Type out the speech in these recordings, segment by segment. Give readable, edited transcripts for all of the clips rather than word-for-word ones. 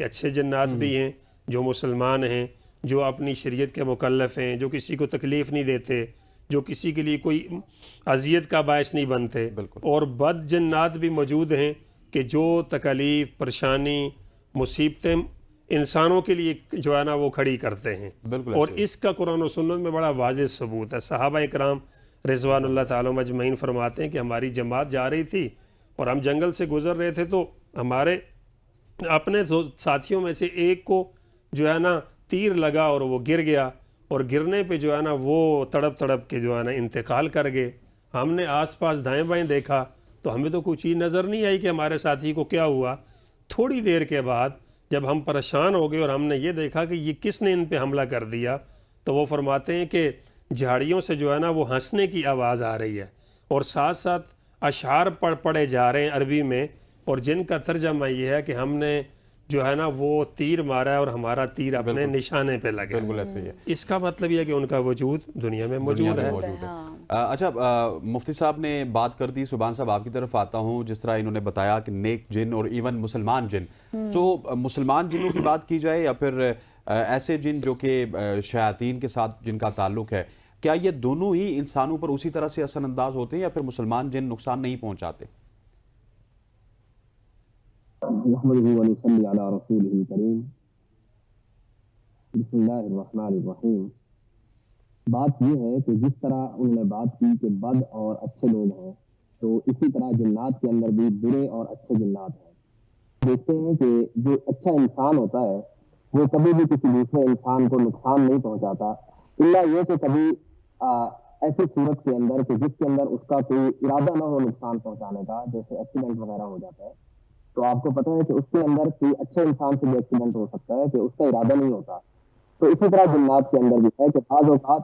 کہ اچھے جنات بھی ہیں جو مسلمان ہیں، جو اپنی شریعت کے مکلف ہیں، جو کسی کو تکلیف نہیں دیتے، جو کسی کے لیے کوئی اذیت کا باعث نہیں بنتے، اور بد جنات بھی موجود ہیں کہ جو تکلیف، پریشانی، مصیبتیں انسانوں کے لیے جو ہے نا وہ کھڑی کرتے ہیں، اور اس کا قرآن و سنت میں بڑا واضح ثبوت ہے۔ صحابہ اکرام رضوان اللہ تعالیٰ مجمعین فرماتے ہیں کہ ہماری جماعت جا رہی تھی اور ہم جنگل سے گزر رہے تھے، تو ہمارے اپنے ساتھیوں میں سے ایک کو جو ہے نا تیر لگا اور وہ گر گیا، اور گرنے پہ جو ہے نا وہ تڑپ تڑپ کے جو ہے نا انتقال کر گئے۔ ہم نے آس پاس دائیں بائیں دیکھا تو ہمیں تو کوئی چیز نظر نہیں آئی کہ ہمارے ساتھی کو کیا ہوا۔ تھوڑی دیر کے بعد جب ہم پریشان ہو گئے اور ہم نے یہ دیکھا کہ یہ کس نے ان پہ حملہ کر دیا، تو وہ فرماتے ہیں کہ جھاڑیوں سے جو ہے نا وہ ہنسنے کی آواز آ رہی ہے، اور ساتھ ساتھ اشعار پڑھے جا رہے ہیں عربی میں، اور جن کا ترجمہ یہ ہے کہ ہم نے جو ہے نا وہ تیر مارا ہے اور ہمارا تیر اپنے نشانے پہ لگا۔ بالکل ایسے ہی ہے۔ اس کا مطلب یہ ہے کہ ان کا وجود دنیا میں موجود ہے۔ اچھا مفتی صاحب نے بات کر دی، سبحان صاحب آپ کی طرف آتا ہوں، جس طرح انہوں نے بتایا کہ نیک جن اور ایون مسلمان جن، سو مسلمان جنوں کی بات کی جائے یا پھر ایسے جن جو کہ شیاطین کے ساتھ جن کا تعلق ہے، کیا یہ دونوں ہی انسانوں پر اسی طرح سے اثر انداز ہوتے ہیں یا پھر مسلمان جن نقصان نہیں پہنچاتے؟ نحمده ونصلي على رسوله الكريم بسم اللہ الرحمن الرحیم۔ بات یہ ہے کہ جس طرح انہوں نے بات کی کہ بد اور اچھے لوگ ہیں، تو اسی طرح جنات کے اندر بھی برے اور اچھے جنات ہیں۔ دیکھتے ہیں کہ جو اچھا انسان ہوتا ہے وہ کبھی بھی کسی دوسرے انسان کو نقصان نہیں پہنچاتا، الا یہ کہ کبھی ایسی صورت کے اندر کہ جس کے اندر اس کا کوئی ارادہ نہ ہو نقصان پہنچانے کا، جیسے ایکسیڈنٹ وغیرہ ہو جاتا ہے، تو آپ کو پتہ ہے کہ اس کے اندر کوئی اچھے انسان سے بھی ایکسیڈنٹ ہو سکتا ہے کہ اس کا ارادہ نہیں ہوتا۔ تو اسی طرح جنات کے اندر بھی ہے کہ بعض اوقات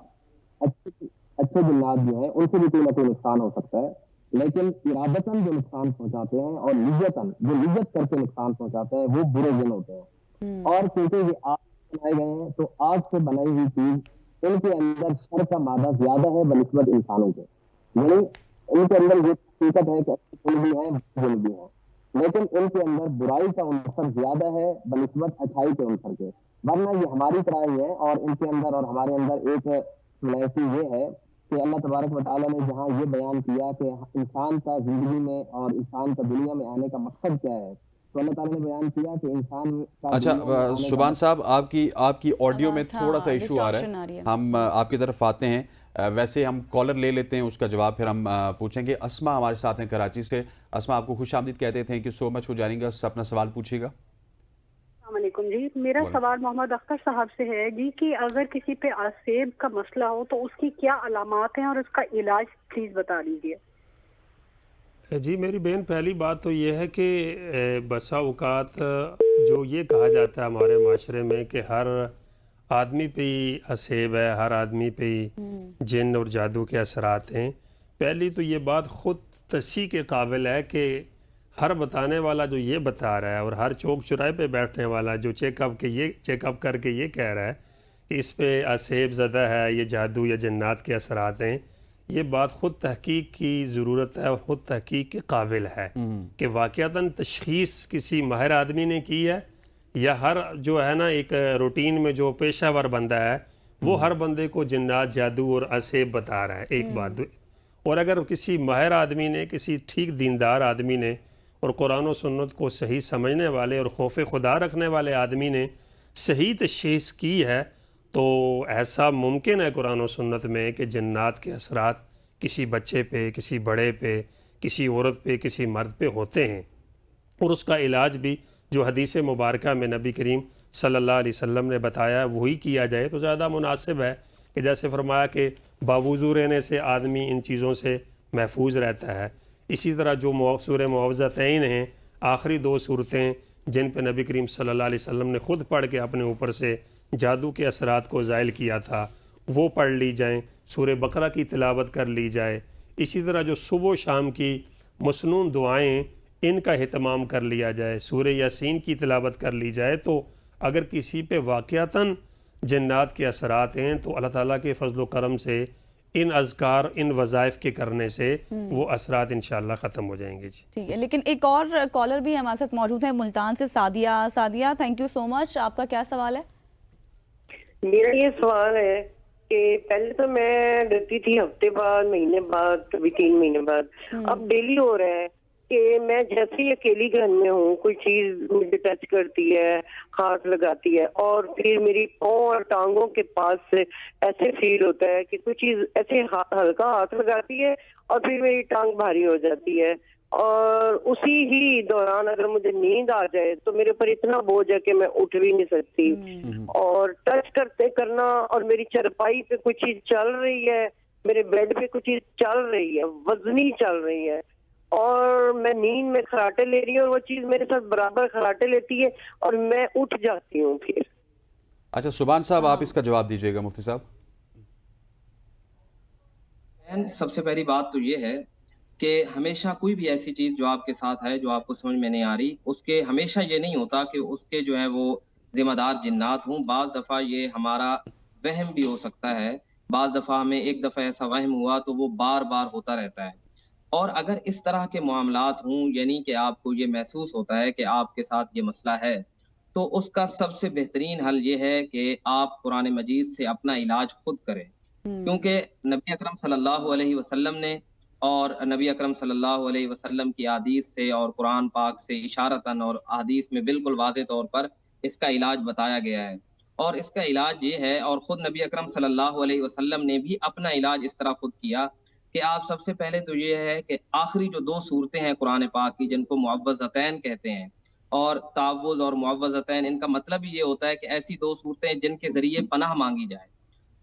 اچھے جنات جو ہیں ان سے بھی کوئی نہ کوئی نقصان ہو سکتا ہے، لیکن ارادتاً جو نقصان پہنچاتے ہیں اور نیتاً جو نیت کر کے نقصان پہنچاتے ہیں وہ برے جن ہوتے ہیں۔ اور کیونکہ یہ آگ سے بنائے گئے ہیں تو آگ سے بنائی ہوئی چیز ان کے اندر شر کا مادہ زیادہ ہے بنسبت انسانوں کے، یعنی ان کے اندر یہ حقیقت ہے کہ اچھے جن بھی ہیں برے جن بھی ہیں، لیکن ان کے اندر برائی کا عنصر زیادہ ہے بنسبت اچھائی کے عنصر کے، ورنہ یہ ہماری طرح ہی ہے۔ اور ان کے اندر اور ہمارے اندر ایک سملائسی یہ ہے کہ اللہ تبارک و تعالیٰ نے جہاں یہ بیان کیا کہ انسان کا زندگی میں اور انسان کا دنیا میں آنے کا مقصد کیا ہے، تو اللہ تعالیٰ نے بیان کیا کہ انسان کا اچھا سبحان صاحب آپ کی آڈیو میں تھوڑا سا ایشو آ رہا ہے، ہم آپ کی طرف آتے ہیں، ویسے ہم کالر لے لیتے ہیں، اس کا جواب پھر ہم پوچھیں گے۔ اسما ہمارے ساتھ ہیں کراچی سے۔ اسما آپ کو خوش آمدید کہتے تھے کہ سو مچ ہو جائیں گا، اپنا سوال پوچھیے گا۔ السلام علیکم جی، میرا سوال محمد اختر صاحب سے ہے جی کہ اگر کسی پہ آسیب کا مسئلہ ہو تو اس کی کیا علامات ہیں اور اس کا علاج پلیز بتا دیجیے۔ جی میری بہن، پہلی بات تو یہ ہے کہ بسا اوقات جو یہ کہا جاتا ہے ہمارے معاشرے میں کہ ہر آدمی پہ ہی آسیب ہے، ہر آدمی پہ ہی جن اور جادو کے اثرات ہیں، پہلی تو یہ بات خود تصحیح کے قابل ہے کہ ہر بتانے والا جو یہ بتا رہا ہے اور ہر چوک چوراہے پہ بیٹھنے والا جو چیک اپ کر کے یہ کہہ رہا ہے کہ اس پہ آسیب زدہ ہے، یہ جادو یا جنات کے اثرات ہیں، یہ بات خود تحقیق کی ضرورت ہے اور خود تحقیق کے قابل ہے کہ واقعتاً تشخیص کسی ماہر آدمی نے کی ہے یا ہر جو ہے نا ایک روٹین میں جو پیشہ ور بندہ ہے وہ ہر بندے کو جنات، جادو اور آسیب بتا رہا ہے، ایک بات۔ اور اگر کسی ماہر آدمی نے، کسی ٹھیک دیندار آدمی نے اور قرآن و سنت کو صحیح سمجھنے والے اور خوف خدا رکھنے والے آدمی نے صحیح تشخیص کی ہے تو ایسا ممکن ہے قرآن و سنت میں کہ جنات کے اثرات کسی بچے پہ، کسی بڑے پہ، کسی عورت پہ، کسی مرد پہ ہوتے ہیں، اور اس کا علاج بھی جو حدیث مبارکہ میں نبی کریم صلی اللہ علیہ وسلم نے بتایا وہی کیا جائے تو زیادہ مناسب ہے کہ جیسے فرمایا کہ باوضو رہنے سے آدمی ان چیزوں سے محفوظ رہتا ہے۔ اسی طرح جو سورہ معوذتین ہیں، آخری دو صورتیں جن پہ نبی کریم صلی اللہ علیہ وسلم نے خود پڑھ کے اپنے اوپر سے جادو کے اثرات کو زائل کیا تھا، وہ پڑھ لی جائیں، سورہ بقرہ کی تلاوت کر لی جائے۔ اسی طرح جو صبح و شام کی مسنون دعائیں ان کا اہتمام کر لیا جائے، سورہ یاسین کی تلاوت کر لی جائے، تو اگر کسی پہ واقعتاً جنات کے اثرات ہیں تو اللہ تعالیٰ کے فضل و کرم سے ان اذکار ان وظائف کے کرنے سے وہ اثرات انشاءاللہ ختم ہو جائیں گے جی. ٹھیک ہے. لیکن ایک اور کالر بھی ہمارے ساتھ موجود ہیں ملتان سے, سعدیہ تھینک یو سو مچ. آپ کا کیا سوال ہے؟ میرا یہ سوال ہے کہ پہلے تو میں ڈرتی تھی ہفتے بعد, مہینے بعد, کبھی 3 مہینے بعد. اب ڈیلی ہو رہا ہے کہ میں جیسے ہی اکیلی گھر میں ہوں, کوئی چیز مجھے ٹچ کرتی ہے, ہاتھ لگاتی ہے, اور پھر میری پاؤں اور ٹانگوں کے پاس سے ایسے فیل ہوتا ہے کہ کوئی چیز ایسے ہلکا ہاتھ لگاتی ہے اور پھر میری ٹانگ بھاری ہو جاتی ہے. اور اسی ہی دوران اگر مجھے نیند آ جائے تو میرے اوپر اتنا بوجھ ہے کہ میں اٹھ بھی نہیں سکتی. اور ٹچ کرنا, اور میری چرپائی پہ کوئی چیز چل رہی ہے, میرے بیڈ پہ کوئی چیز چل رہی ہے, وزنی چل رہی ہے, اور میں نیند میں خراٹے لے رہی ہوں اور وہ چیز میرے ساتھ برابر خراٹے لیتی ہے اور میں اٹھ جاتی ہوں پھر. اچھا سبحان صاحب, آپ اس کا جواب دیجئے گا مفتی صاحب. سب سے پہلی بات تو یہ ہے کہ ہمیشہ کوئی بھی ایسی چیز جو آپ کے ساتھ ہے جو آپ کو سمجھ میں نہیں آ رہی, اس کے ہمیشہ یہ نہیں ہوتا کہ اس کے جو ہے وہ ذمہ دار جنات ہوں. بعض دفعہ یہ ہمارا وہم بھی ہو سکتا ہے, بعض دفعہ ہمیں ایک دفعہ ایسا وہم ہوا تو وہ بار بار ہوتا رہتا ہے. اور اگر اس طرح کے معاملات ہوں, یعنی کہ آپ کو یہ محسوس ہوتا ہے کہ آپ کے ساتھ یہ مسئلہ ہے, تو اس کا سب سے بہترین حل یہ ہے کہ آپ قرآن مجید سے اپنا علاج خود کریں. کیونکہ نبی اکرم صلی اللہ علیہ وسلم نے, اور نبی اکرم صلی اللہ علیہ وسلم کی احادیث سے اور قرآن پاک سے اشارتاً اور احادیث میں بالکل واضح طور پر اس کا علاج بتایا گیا ہے. اور اس کا علاج یہ ہے, اور خود نبی اکرم صلی اللہ علیہ وسلم نے بھی اپنا علاج اس طرح خود کیا کہ آپ سب سے پہلے تو یہ ہے کہ آخری جو 2 صورتیں ہیں قرآن پاک کی, جن کو معوذتین کہتے ہیں, اور تعوذ اور معوذتین, ان کا مطلب یہ ہوتا ہے کہ ایسی 2 صورتیں جن کے ذریعے پناہ مانگی جائے.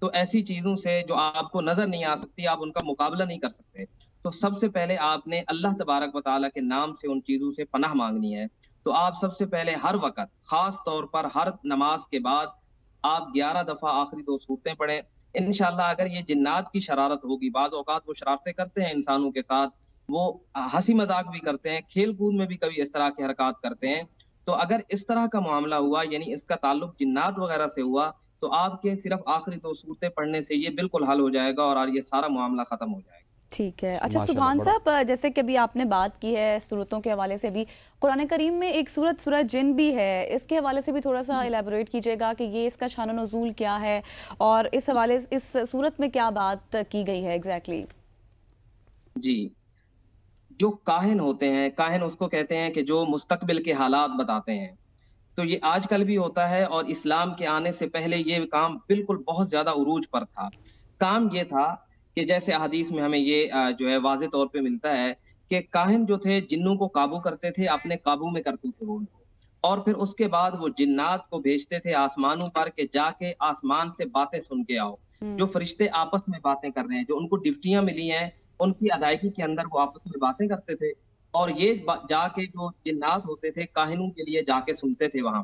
تو ایسی چیزوں سے جو آپ کو نظر نہیں آ سکتی, آپ ان کا مقابلہ نہیں کر سکتے, تو سب سے پہلے آپ نے اللہ تبارک و تعالیٰ کے نام سے ان چیزوں سے پناہ مانگنی ہے. تو آپ سب سے پہلے ہر وقت, خاص طور پر ہر نماز کے بعد, آپ 11 دفعہ آخری 2 صورتیں پڑھیں. انشاءاللہ اگر یہ جنات کی شرارت ہوگی, بعض اوقات وہ شرارتیں کرتے ہیں انسانوں کے ساتھ, وہ ہنسی مذاق بھی کرتے ہیں, کھیل کود میں بھی کبھی اس طرح کی حرکات کرتے ہیں, تو اگر اس طرح کا معاملہ ہوا, یعنی اس کا تعلق جنات وغیرہ سے ہوا, تو آپ کے صرف آخری 2 صورتیں پڑھنے سے یہ بالکل حل ہو جائے گا اور یہ سارا معاملہ ختم ہو جائے گا. ٹھیک ہے. اچھا سبحان صاحب, جیسے کہ ابھی آپ نے بات کی ہے صورتوں کے حوالے سے بھی, قرآن کریم میں ایک سورہ جن بھی ہے, اس کے حوالے سے بھی تھوڑا سا الیبوریٹ کیجیے گا کہ یہ اس کا شان و نزول کیا ہے اور اس حوالے اس صورت میں کیا بات کی گئی ہے ایگزیکٹلی. جی, جو کاہن ہوتے ہیں, کاہن اس کو کہتے ہیں کہ جو مستقبل کے حالات بتاتے ہیں, تو یہ آج کل بھی ہوتا ہے, اور اسلام کے آنے سے پہلے یہ کام بالکل بہت زیادہ عروج پر تھا. کام یہ تھا کہ جیسے احادیث میں ہمیں یہ جو ہے واضح طور پہ ملتا ہے کہ کاہن جو تھے جنوں کو قابو کرتے تھے, اپنے قابو میں کرتے تھے وہ, اور پھر اس کے بعد وہ جنات کو بھیجتے تھے آسمانوں پر کہ جا کے آسمان سے باتیں سن کے آؤ. جو فرشتے آپس میں باتیں کر رہے ہیں, جو ان کو ڈیوٹیاں ملی ہیں, ان کی ادائیگی کے اندر وہ آپس میں باتیں کرتے تھے, اور یہ جا کے جو جنات ہوتے تھے کاہنوں کے لیے جا کے سنتے تھے وہاں.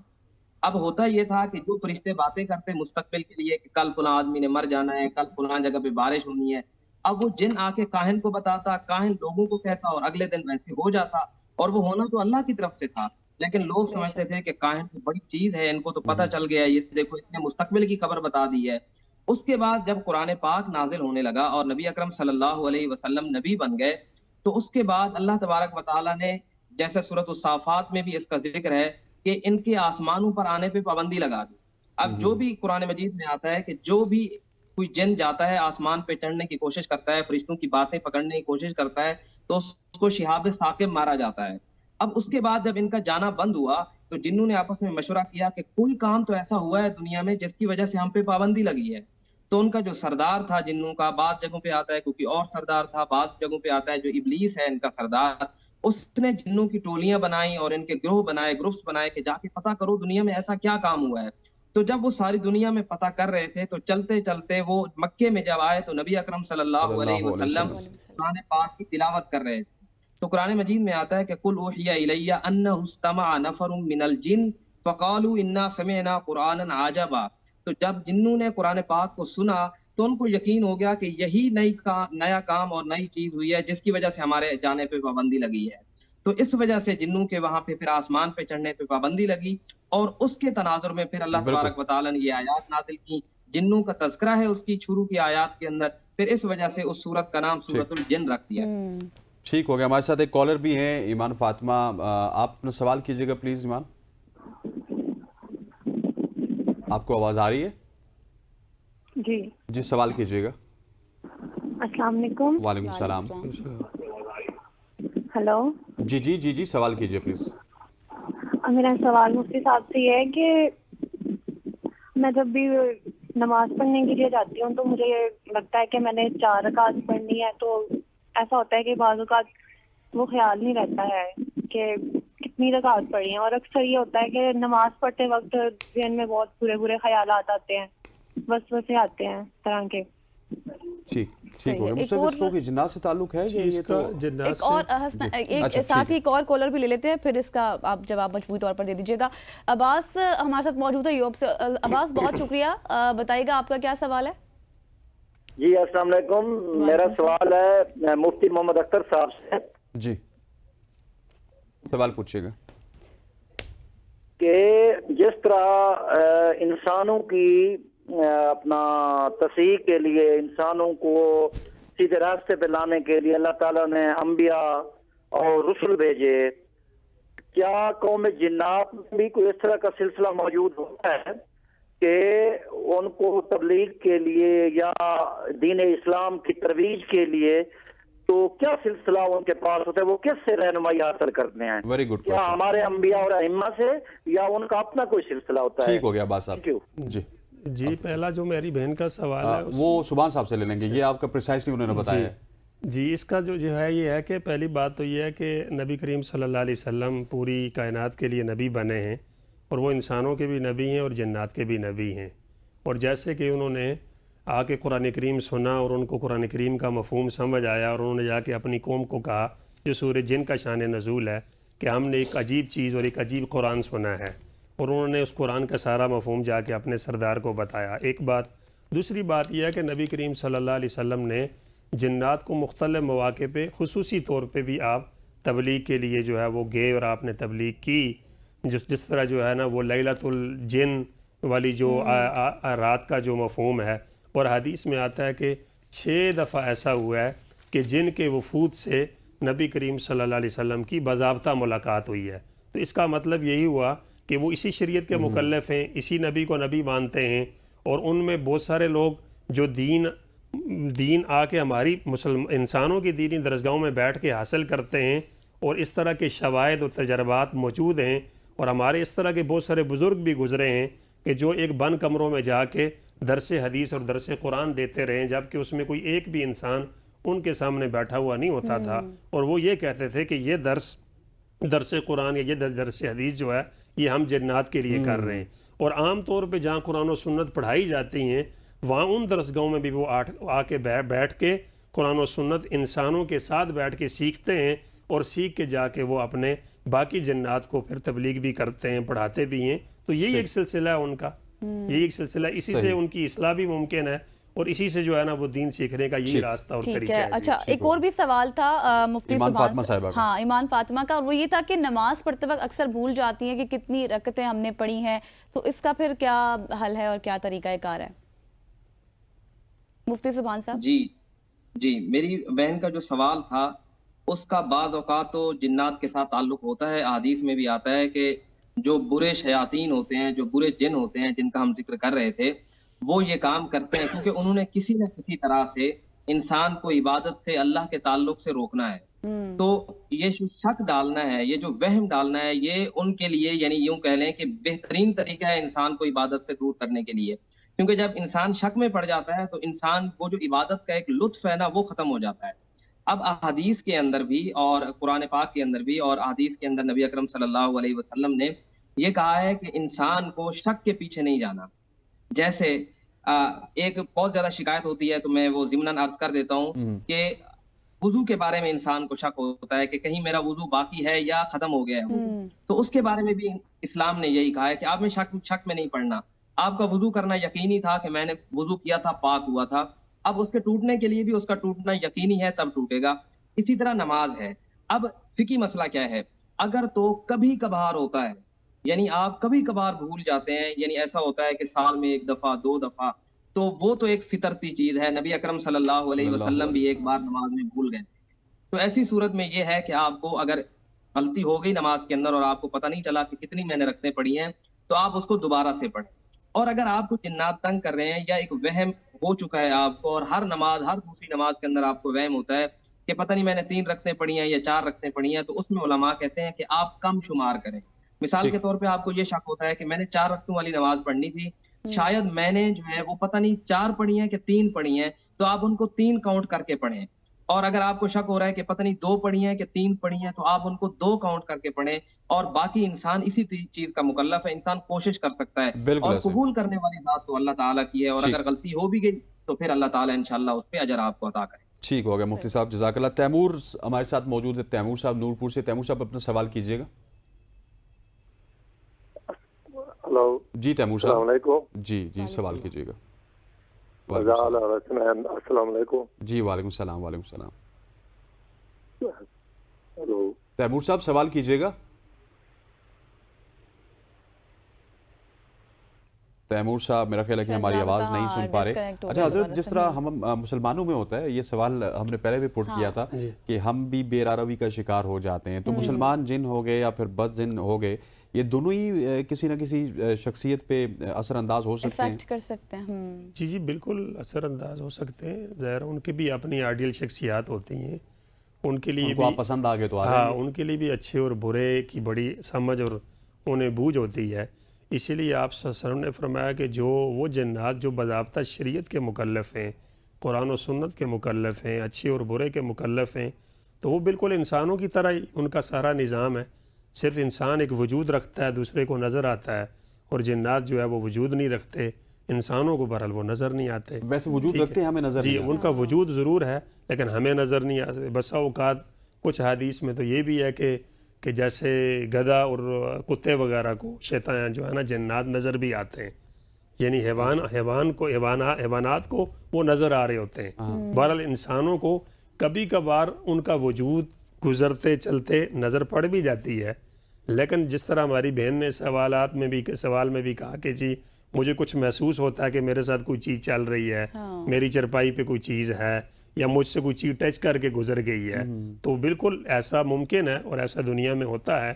اب ہوتا یہ تھا کہ جو فرشتے باتیں کرتے مستقبل کے لیے کہ کل فلاں آدمی نے مر جانا ہے, کل فلاں جگہ پہ بارش ہونی ہے, اب وہ جن آ کے کاہن کو بتاتا, کاہن لوگوں کو کہتا, اور اگلے دن ویسے ہو جاتا. اور وہ ہونا تو اللہ کی طرف سے تھا, لیکن لوگ سمجھتے تھے کہ کاہن تو بڑی چیز ہے, ان کو تو پتہ چل گیا, یہ دیکھو اس نے مستقبل کی خبر بتا دی ہے. اس کے بعد جب قرآن پاک نازل ہونے لگا اور نبی اکرم صلی اللہ علیہ وسلم نبی بن گئے, تو اس کے بعد اللہ تبارک و تعالیٰ نے, جیسے سورۃ الصافات میں بھی اس کا ذکر ہے, کہ ان کے آسمانوں پر آنے پہ پابندی لگا دی. اب جو بھی قرآن مجید میں آتا ہے کہ جو بھی کوئی جن جاتا ہے آسمان پہ چڑھنے کی کوشش کرتا ہے, فرشتوں کی باتیں پکڑنے کی کوشش کرتا ہے, تو اس کو شہاب ثاقب مارا جاتا ہے. اب اس کے بعد جب ان کا جانا بند ہوا تو جنوں نے آپس میں مشورہ کیا کہ کوئی کام تو ایسا ہوا ہے دنیا میں جس کی وجہ سے ہم پہ پابندی لگی ہے. تو ان کا جو سردار تھا جنوں کا, بعض جگہوں پہ آتا ہے کیونکہ اور سردار تھا, بعض جگہوں پہ آتا ہے جو ابلیس ہے ان کا سردار, اس نے جنوں کی ٹولیاں بنائیں اور ان کے گروہ بنائے, گروپس بنائے کہ جا کے پتہ کرو دنیا میں ایسا کیا کام ہوا ہے. تو جب وہ ساری دنیا میں پتہ کر رہے تھے تو چلتے چلتے وہ مکے میں جب آئے تو نبی اکرم صلی اللہ علیہ وسلم قرآن پاک کی تلاوت کر رہے تھے. تو قرآن مجید میں آتا ہے کہ قل اوحی الی انہ استمع نفر من الجن فقالوا انا سمعنا قرآنا عجبا. تو جب جنوں نے قرآن پاک کو سنا تو ان کو یقین ہو گیا کہ یہی نیا کام اور نئی چیز ہوئی ہے جس کی وجہ سے ہمارے جانے پہ پابندی لگی ہے. تو اس وجہ سے جنوں کے وہاں پہ پھر آسمان پہ چڑھنے پہ پابندی لگی, اور اس کے تناظر میں پھر اللہ تبارک و تعالیٰ نے یہ آیات نازل کی. جنوں کا تذکرہ ہے اس کی شروع کی آیات کے اندر, پھر اس وجہ سے اس سورت کا نام سورت الجن رکھ دیا۔ ٹھیک ہو گیا، ہمارے ساتھ ایک کالر بھی ہیں ایمان فاطمہ، آپ اپنا سوال کیجئے گا پلیز۔ ایمان، آپ کو آواز آ رہی ہے؟ جی سوال کیجئے گا۔ السلام علیکم۔ وعلیکم السلام۔ ہلو جی سوال کیجئے پلیز۔ میرا سوال مفتی صاحب سے یہ ہے کہ میں جب بھی نماز پڑھنے کے لیے جاتی ہوں تو مجھے لگتا ہے کہ میں نے 4 رکعت پڑھنی ہے، تو ایسا ہوتا ہے کہ بعض اوقات وہ خیال نہیں رہتا ہے کہ کتنی رکعت پڑھی ہیں، اور اکثر یہ ہوتا ہے کہ نماز پڑھتے وقت ذہن میں بہت برے خیالات آتے ہیں، وسوسے آتے ہیں طرح کے۔ ٹھیک ہو گیا۔ مصطفی، اس کو جنات سے تعلق ہے یہ تو ایک اور ساتھ ہی ایک اور کالر بھی لے لیتے ہیں، پھر اس کا آپ جواب مجموعی طور پر دے دیجیے گا۔ عباس ہمارے ساتھ موجود ہے یوب سے۔ عباس، بہت شکریہ، بتائیے گا آپ کا کیا سوال ہے؟ جی السلام علیکم، میرا سوال ہے مفتی محمد اختر صاحب سے۔ جی سوال پوچھیے گا۔ کہ جس طرح انسانوں کی اپنا تصحیح کے لیے، انسانوں کو سیدھے راستے پہ لانے کے لیے اللہ تعالیٰ نے انبیاء اور رسل بھیجے، کیا قوم جنات میں بھی کوئی اس طرح کا سلسلہ موجود ہوتا ہے کہ ان کو تبلیغ کے لیے یا دین اسلام کی ترویج کے لیے تو کیا سلسلہ ان کے پاس ہوتا ہے؟ وہ کس سے رہنمائی حاصل کرتے ہیں؟ ویری گڈ، کیا ہمارے انبیاء اور ائمہ سے یا ان کا اپنا کوئی سلسلہ ہوتا ہے؟ ٹھیک ہو گیا عباس صاحب۔ جی پہلا جو میری بہن کا سوال ہے وہ سبحان صاحب سے لے لیں گے، یہ آپ کا پریسائزلی انہوں نے بتایا ہے۔ جی اس کا جو ہے یہ ہے کہ پہلی بات تو یہ ہے کہ نبی کریم صلی اللہ علیہ وسلم پوری کائنات کے لیے نبی بنے ہیں، اور وہ انسانوں کے بھی نبی ہیں اور جنات کے بھی نبی ہیں۔ اور جیسے کہ انہوں نے آ کے قرآن کریم سنا اور ان کو قرآن کریم کا مفہوم سمجھ آیا، اور انہوں نے جا کے اپنی قوم کو کہا، جو سورہ جن کا شان نزول ہے، کہ ہم نے ایک عجیب چیز اور ایک عجیب قرآن سنا ہے، اور انہوں نے اس قرآن کا سارا مفہوم جا کے اپنے سردار کو بتایا۔ ایک بات۔ دوسری بات یہ ہے کہ نبی کریم صلی اللہ علیہ وسلم نے جنات کو مختلف مواقع پہ خصوصی طور پہ بھی آپ تبلیغ کے لیے جو ہے وہ گئے اور آپ نے تبلیغ کی، جس طرح جو ہے نا وہ لیلۃ الجن والی جو رات کا جو مفہوم ہے، اور حدیث میں آتا ہے کہ 6 دفعہ ایسا ہوا ہے کہ جن کے وفود سے نبی کریم صلی اللہ علیہ وسلم کی باضابطہ ملاقات ہوئی ہے۔ تو اس کا مطلب یہی ہوا کہ وہ اسی شریعت کے مکلف ہیں، اسی نبی کو نبی مانتے ہیں، اور ان میں بہت سارے لوگ جو دین آ کے ہماری انسانوں کی دینی درسگاہوں میں بیٹھ کے حاصل کرتے ہیں، اور اس طرح کے شواہد اور تجربات موجود ہیں، اور ہمارے اس طرح کے بہت سارے بزرگ بھی گزرے ہیں کہ جو ایک بند کمروں میں جا کے درس حدیث اور درس قرآن دیتے رہے، جبکہ اس میں کوئی ایک بھی انسان ان کے سامنے بیٹھا ہوا نہیں ہوتا تھا، اور وہ یہ کہتے تھے کہ یہ درس قرآن یا یہ درس حدیث جو ہے یہ ہم جنات کے لیے کر رہے ہیں۔ اور عام طور پہ جہاں قرآن و سنت پڑھائی جاتی ہیں وہاں ان درسگاہوں میں بھی وہ آ کے بیٹھ کے قرآن و سنت انسانوں کے ساتھ بیٹھ کے سیکھتے ہیں، اور سیکھ کے جا کے وہ اپنے باقی جنات کو پھر تبلیغ بھی کرتے ہیں، پڑھاتے بھی ہیں۔ تو یہی ایک سلسلہ ہے ان کا، یہی ایک سلسلہ، اسی سے ان کی اصلاح بھی ممکن ہے، اور اسی سے جو ہے نا وہ دین سیکھنے کا یہی راستہ اور طریقہ ہے۔ اچھا، ایک اور بھی سوال تھا مفتی سبحان صاحب، ہاں ایمان فاطمہ کا، اور وہ یہ تھا کہ نماز پڑھتے وقت اکثر بھول جاتی ہیں کہ کتنی رکعتیں ہم نے پڑھی ہیں، تو اس کا پھر کیا حل ہے اور کیا طریقہ کار ہے؟ مفتی سبحان صاحب۔ جی میری بہن کا جو سوال تھا اس کا بعض اوقات تو جنات کے ساتھ تعلق ہوتا ہے۔ حدیث میں بھی آتا ہے کہ جو برے شیاطین ہوتے ہیں، جو برے جن ہوتے ہیں جن کا ہم ذکر کر رہے تھے، وہ یہ کام کرتے ہیں کیونکہ انہوں نے کسی نہ کسی طرح سے انسان کو عبادت سے، اللہ کے تعلق سے روکنا ہے۔ تو یہ جو شک ڈالنا ہے، یہ جو وہم ڈالنا ہے، یہ ان کے لیے یعنی یوں کہہ لیں کہ بہترین طریقہ ہے انسان کو عبادت سے دور کرنے کے لیے، کیونکہ جب انسان شک میں پڑ جاتا ہے تو انسان وہ جو عبادت کا ایک لطف ہے نا وہ ختم ہو جاتا ہے۔ اب احادیث کے اندر بھی اور قرآن پاک کے اندر بھی اور احادیث کے اندر نبی اکرم صلی اللہ علیہ وسلم نے یہ کہا ہے کہ انسان کو شک کے پیچھے نہیں جانا۔ جیسے ایک بہت زیادہ شکایت ہوتی ہے تو میں وہ ضمناً عرض کر دیتا ہوں کہ وضو کے بارے میں انسان کو شک ہوتا ہے کہ کہیں میرا وضو باقی ہے یا ختم ہو گیا ہے، تو اس کے بارے میں بھی اسلام نے یہی کہا ہے کہ آپ میں شک میں نہیں پڑنا۔ آپ کا وضو کرنا یقینی تھا کہ میں نے وضو کیا تھا، پاک ہوا تھا، اب اس کے ٹوٹنے کے لیے بھی اس کا ٹوٹنا یقینی ہے، تب ٹوٹے گا۔ اسی طرح نماز ہے۔ اب فقہی مسئلہ کیا ہے؟ اگر تو کبھی کبھار ہوتا ہے، یعنی آپ کبھی کبھار بھول جاتے ہیں، یعنی ایسا ہوتا ہے کہ سال میں 1 دفعہ 2 دفعہ، تو وہ تو ایک فطرتی چیز ہے. نبی اکرم صلی اللہ علیہ وسلم بھی ایک بار نماز میں بھول گئے. تو ایسی صورت میں یہ ہے کہ آپ کو اگر غلطی ہو گئی نماز کے اندر اور آپ کو پتہ نہیں چلا کہ کتنی میں نے رکعتیں پڑھی ہیں, تو آپ اس کو دوبارہ سے پڑھیں. اور اگر آپ کو جنات تنگ کر رہے ہیں یا ایک وہم ہو چکا ہے آپ کو, اور ہر دوسری نماز کے اندر آپ کو وہم ہوتا ہے کہ پتہ نہیں میں نے 3 رکعتیں پڑھی ہیں یا 4 رکعتیں پڑھی ہیں, تو اس میں علماء کہتے ہیں کہ آپ کم شمار کریں. مثال کے طور پہ آپ کو یہ شک ہوتا ہے کہ میں نے 4 رکعتوں والی نماز پڑھنی تھی, شاید میں نے جو ہے وہ پتہ نہیں 4 پڑھی ہیں کہ 3 پڑھی ہیں, تو آپ ان کو 3 کاؤنٹ کر کے پڑھیں. اور اگر آپ کو شک ہو رہا ہے کہ پتہ نہیں 2 پڑھی ہیں کہ 3 پڑھی ہیں, تو آپ ان کو 2 کاؤنٹ کر کے پڑھیں. اور باقی انسان اسی چیز کا مکلف ہے, انسان کوشش کر سکتا ہے, اور قبول کرنے والی ذات تو اللہ تعالیٰ کی ہے, اور اگر غلطی ہو بھی گئی تو پھر اللہ تعالیٰ انشاءاللہ اس پہ اجر آپ کو عطا کرے. ٹھیک ہو گیا مفتی صاحب, جزاک اللہ. تیمور ہمارے ساتھ موجود ہے, تیمور صاحب نورپور سے. تیمور صاحب اپنا سوال کیجیے گا. ہلو جی تیمور صاحب, السلام علیکم. جی سوال کیجیے گا. السلام علیکم. جی وعلیکم السلام. وعلیکم السلام. ہلو تیمور صاحب سوال کیجیے گا. تیمور صاحب میرا خیال ہے کہ ہماری آواز نہیں سن پا رہے. اچھا حضرت, جس طرح ہم مسلمانوں میں ہوتا ہے, یہ سوال ہم نے پہلے بھی پٹ کیا تھا کہ ہم بھی بے راروی کا شکار ہو جاتے ہیں, تو مسلمان جن ہو گئے یا پھر بد جن ہو گئے, یہ دونوں ہی کسی نہ کسی شخصیت پہ اثر انداز ہو سکتے ہیں, کر سکتے ہیں. جی بالکل اثر انداز ہو سکتے ہیں. ظاہر ان کی بھی اپنی آئیڈیل شخصیت ہوتی ہیں, ان کے لیے بھی پسند آ گئے تو ان کے لیے بھی اچھے اور برے کی بڑی سمجھ اور انہیں بوجھ ہوتی ہے. اسی لیے آپ صلی اللہ علیہ وسلم نے فرمایا کہ وہ جنات جو باضابطہ شریعت کے مکلف ہیں, قرآن و سنت کے مکلف ہیں, اچھے اور برے کے مکلف ہیں, تو وہ بالکل انسانوں کی طرح ہی ان کا سارا نظام ہے. صرف انسان ایک وجود رکھتا ہے, دوسرے کو نظر آتا ہے, اور جنات جو ہے وہ وجود نہیں رکھتے, انسانوں کو بہرحال وہ نظر نہیں آتے. ویسے وجود رکھتے ہیں, ہمیں نظر نہیں. جی ان کا وجود ضرور ہے لیکن ہمیں نظر نہیں آتے. بسا اوقات کچھ حدیث میں تو یہ بھی ہے کہ جیسے گدھا اور کتے وغیرہ کو شیطان جو ہے نا جنات نظر بھی آتے ہیں, یعنی حیوانات کو وہ نظر آ رہے ہوتے ہیں. بہرحال انسانوں کو کبھی کبھار ان کا وجود گزرتے چلتے نظر پڑ بھی جاتی ہے, لیکن جس طرح ہماری بہن نے سوال میں بھی کہا کہ جی مجھے کچھ محسوس ہوتا ہے کہ میرے ساتھ کوئی چیز چل رہی ہے, میری چرپائی پہ کوئی چیز ہے, یا مجھ سے کوئی چیز ٹچ کر کے گزر گئی ہے, تو بالکل ایسا ممکن ہے اور ایسا دنیا میں ہوتا ہے.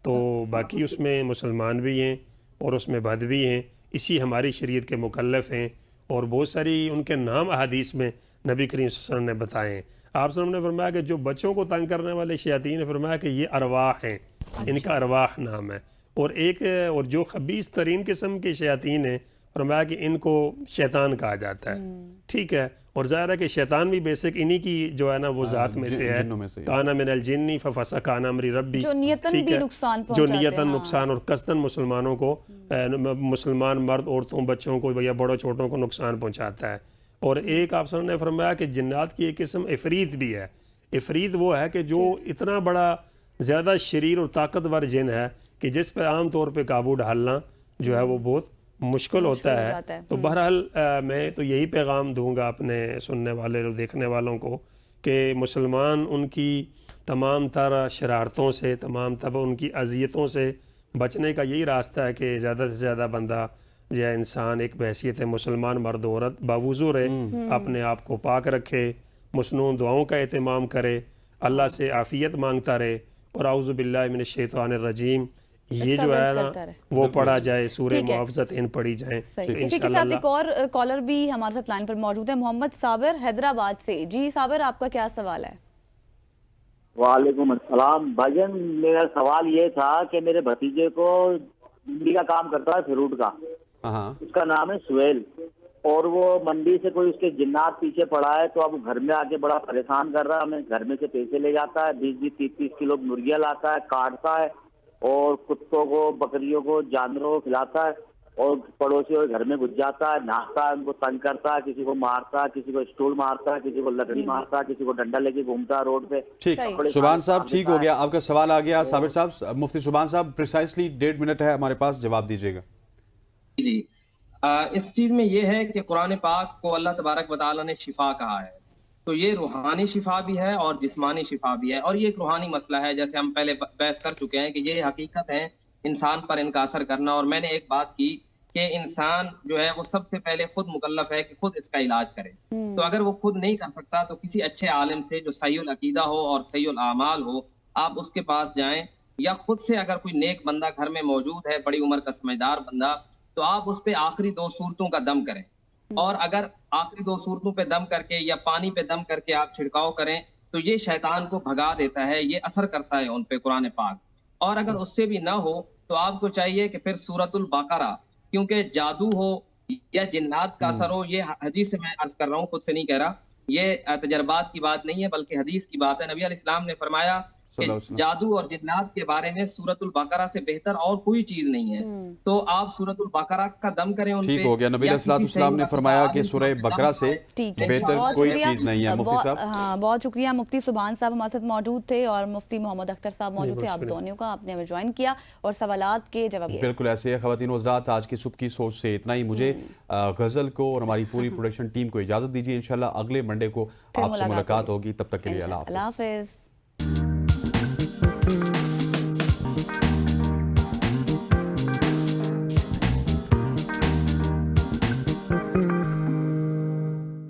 تو باقی اس میں مسلمان بھی ہیں اور اس میں بد بھی ہیں, اسی ہماری شریعت کے مکلف ہیں, اور بہت ساری ان کے نام احادیث میں نبی کریم صلی اللہ علیہ وسلم نے بتائے ہیں. آپ صلی اللہ علیہ وسلم نے فرمایا کہ جو بچوں کو تنگ کرنے والے شیاطین نے فرمایا کہ یہ ارواح ہیں, ان کا ارواح نام ہے. اور جو خبیث ترین قسم کے شیاطین ہیں فرمایا کہ ان کو شیطان کہا جاتا ہے. ٹھیک ہے, اور ظاہر ہے کہ شیطان بھی بیسک انہی کی جو ہے نا وہ ذات میں سے ہے, کانا من الجن ففسق عن امر ربی, جو نیتن بھی نقصان جو نیتن نقصان اور قصدن مسلمانوں کو, مسلمان مرد عورتوں بچوں کو یا بڑوں چھوٹوں کو نقصان پہنچاتا ہے. اور ایک آپ نے فرمایا کہ جنات کی ایک قسم عفریت بھی ہے. عفریت وہ ہے کہ جو اتنا بڑا زیادہ شریر اور طاقتور جن ہے کہ جس پہ عام طور پہ قابو ڈالنا جو ہے وہ بہت مشکل ہوتا ہے. تو بہرحال میں تو یہی پیغام دوں گا اپنے سننے والے اور دیکھنے والوں کو کہ مسلمان ان کی تمام تر شرارتوں سے, تمام تر ان کی اذیتوں سے بچنے کا یہی راستہ ہے کہ زیادہ سے زیادہ بندہ جو ہے انسان ایک بحیثیت مسلمان مرد عورت باوضو رہے, اپنے آپ کو پاک رکھے, مسنون دعاؤں کا اہتمام کرے, اللہ سے عافیت مانگتا رہے, اور اعوذ باللہ من الشیطان الرجیم یہ جو ہے نا وہ پڑھا جائے, سورہ معوذتین پڑھی جائیں. اسی کے ساتھ ایک اور کالر بھی ہمارے ساتھ لائن پر موجود ہے, محمد صابر حیدرآباد سے. جی صابر, آپ کا کیا سوال ہے؟ وعلیکم السلام. بھجن میرا سوال یہ تھا کہ میرے بھتیجے کو منڈی کا کام کرتا ہے فروٹ کا, اس کا نام ہے سہیل, اور وہ منڈی سے کوئی اس کے جنات پیچھے پڑا ہے, تو اب گھر میں آ کے بڑا پریشان کر رہا ہے ہمیں. گھر میں سے پیسے لے جاتا ہے, 20-30 کلو مرغیاں لاتا ہے, کاٹتا ہے, اور کتوں کو بکریوں کو جانوروں کو کھلاتا ہے, اور پڑوسیوں کے گھر میں گھس جاتا ہے, نہاتا ہے, ان کو تنگ کرتا ہے, کسی کو مارتا ہے, کسی کو اسٹول مارتا ہے, کسی کو لکڑی مارتا ہے, کسی کو ڈنڈا لے کے گھومتا ہے روڈ پہ. ٹھیک, سبحان صاحب ٹھیک ہو گیا, آپ کا سوال آ گیا. صابر صاحب, مفتی سبحان صاحب پریسائسلی 1.5 منٹ ہے ہمارے پاس, جواب دیجیے گا. جی اس چیز میں یہ ہے کہ قرآن پاک کو اللہ تبارک و تعالیٰ نے شفا کہا ہے, تو یہ روحانی شفا بھی ہے اور جسمانی شفا بھی ہے, اور یہ ایک روحانی مسئلہ ہے. جیسے ہم پہلے بحث کر چکے ہیں کہ یہ حقیقت ہے انسان پر ان کا اثر کرنا. اور میں نے ایک بات کی کہ انسان جو ہے وہ سب سے پہلے خود مکلف ہے کہ خود اس کا علاج کرے. تو اگر وہ خود نہیں کر سکتا تو کسی اچھے عالم سے جو صحیح العقیدہ ہو اور صحیح الاعمال ہو آپ اس کے پاس جائیں، یا خود سے اگر کوئی نیک بندہ گھر میں موجود ہے، بڑی عمر کا سمجھدار بندہ، تو آپ اس پہ آخری 2 صورتوں کا دم کریں. اور اگر آخری 2 صورتوں پہ دم کر کے یا پانی پہ دم کر کے آپ چھڑکاؤ کریں تو یہ شیطان کو بھگا دیتا ہے، یہ اثر کرتا ہے ان پہ قرآن پاک. اور اگر اس سے بھی نہ ہو تو آپ کو چاہیے کہ پھر سورۃ البقرہ، کیونکہ جادو ہو یا جنات کا اثر ہو، یہ حدیث سے میں عرض کر رہا ہوں، خود سے نہیں کہہ رہا، یہ تجربات کی بات نہیں ہے بلکہ حدیث کی بات ہے. نبی علیہ السلام نے فرمایا کہ جادو اور جنات کے بارے میں سورۃ البقرہ سے بہتر اور کوئی چیز نہیں ہے. تو آپ سورۃ البقرہ کا دم کریں ان پہ. ٹھیک ہو گیا. نبی علیہ السلام نے فرمایا کہ سورہ بقرہ سے بہتر کوئی چیز نہیں ہے. مفتی صاحب ہاں بہت شکریہ. مفتی سبحان صاحب ہمارے ساتھ موجود تھے اور مفتی محمد اختر صاحب موجود تھے. آپ دونوں کا آپ نے ہمیں جوائن کیا اور سوالات کے جواب دیے. بالکل ایسے ہے. خواتین و حضرات، آج کی صبح کی سوچ سے اتنا ہی. مجھے غزل کو اور ہماری پوری پروڈکشن ٹیم کو اجازت دیجیے. انشاءاللہ اگلے منڈے کو آپ سے ملاقات ہوگی. تب تک کے لیے اللہ حافظ. اللہ حافظ.